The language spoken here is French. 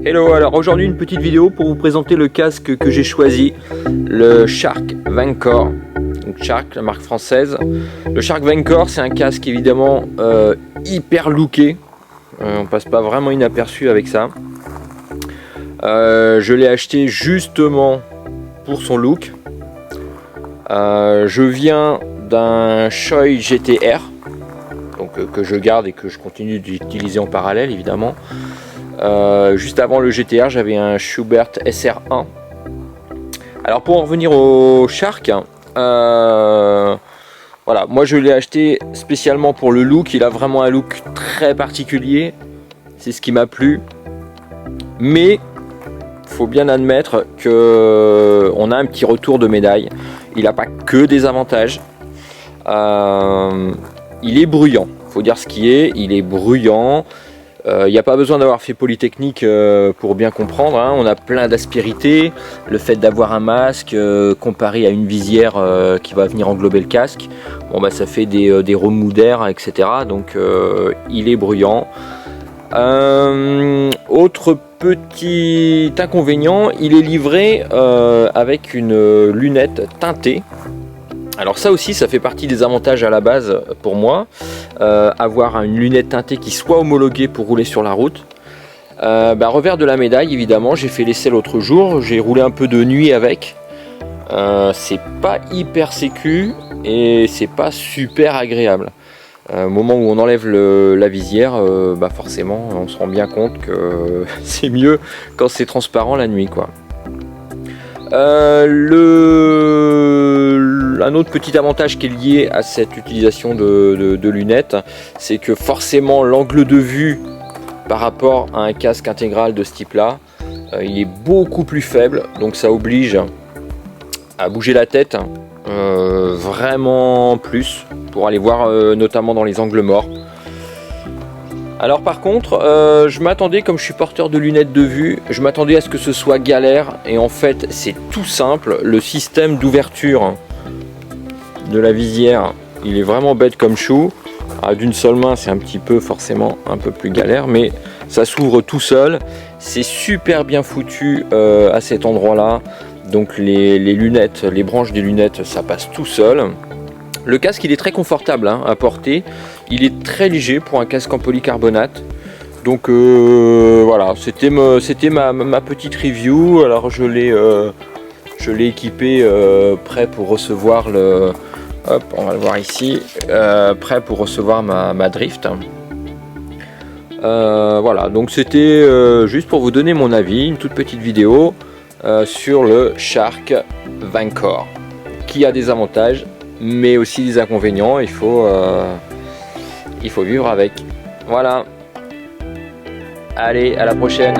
Hello, alors aujourd'hui une petite vidéo pour vous présenter le casque que j'ai choisi, le Shark Vancore. Donc Shark, la marque française. Le Shark Vancore, c'est un casque évidemment hyper looké. On passe pas vraiment inaperçu avec ça. Je l'ai acheté justement pour son look. Je viens d'un Shoei GTR, donc que je garde et que je continue d'utiliser en parallèle évidemment. Juste avant le GTR, j'avais un Schubert SR1. Alors pour en revenir au Shark, voilà, moi je l'ai acheté spécialement pour le look. Il a vraiment un look très particulier, c'est ce qui m'a plu. Mais faut bien admettre que on a un petit retour de médaille. Il n'a pas que des avantages. Il est bruyant, faut dire ce qui est. Il est bruyant. Il n'y a pas besoin d'avoir fait Polytechnique pour bien comprendre, hein. On a plein d'aspérités. Le fait d'avoir un masque comparé à une visière qui va venir englober le casque, bon, bah, ça fait des remous d'air, etc. Donc il est bruyant. Autre petit inconvénient, il est livré avec une lunette teintée. Alors ça aussi, ça fait partie des avantages à la base pour moi, avoir une lunette teintée qui soit homologuée pour rouler sur la route. Revers de la médaille, évidemment, j'ai fait l'essai l'autre jour, j'ai roulé un peu de nuit avec. C'est pas hyper sécu et c'est pas super agréable. Au moment où on enlève la visière, forcément on se rend bien compte que c'est mieux quand c'est transparent la nuit, quoi. Un autre petit avantage qui est lié à cette utilisation de lunettes, c'est que forcément l'angle de vue par rapport à un casque intégral de ce type là, il est beaucoup plus faible, donc ça oblige à bouger la tête vraiment plus pour aller voir notamment dans les angles morts. Alors par contre, je m'attendais, comme je suis porteur de lunettes de vue, je m'attendais à ce que ce soit galère, et en fait c'est tout simple. Le système d'ouverture de la visière, il est vraiment bête comme chou. D'une seule main, c'est un petit peu forcément un peu plus galère, mais ça s'ouvre tout seul. C'est super bien foutu à cet endroit là, donc les lunettes, les branches des lunettes, ça passe tout seul. Le casque, il est très confortable à porter, il est très léger pour un casque en polycarbonate. Donc voilà, c'était ma petite review. Alors je l'ai équipé, prêt pour recevoir le... Hop, on va le voir ici, prêt pour recevoir ma drift. Voilà, donc c'était juste pour vous donner mon avis, une toute petite vidéo sur le Shark Vancore, qui a des avantages mais aussi des inconvénients. Il faut vivre avec. Voilà, allez, à la prochaine.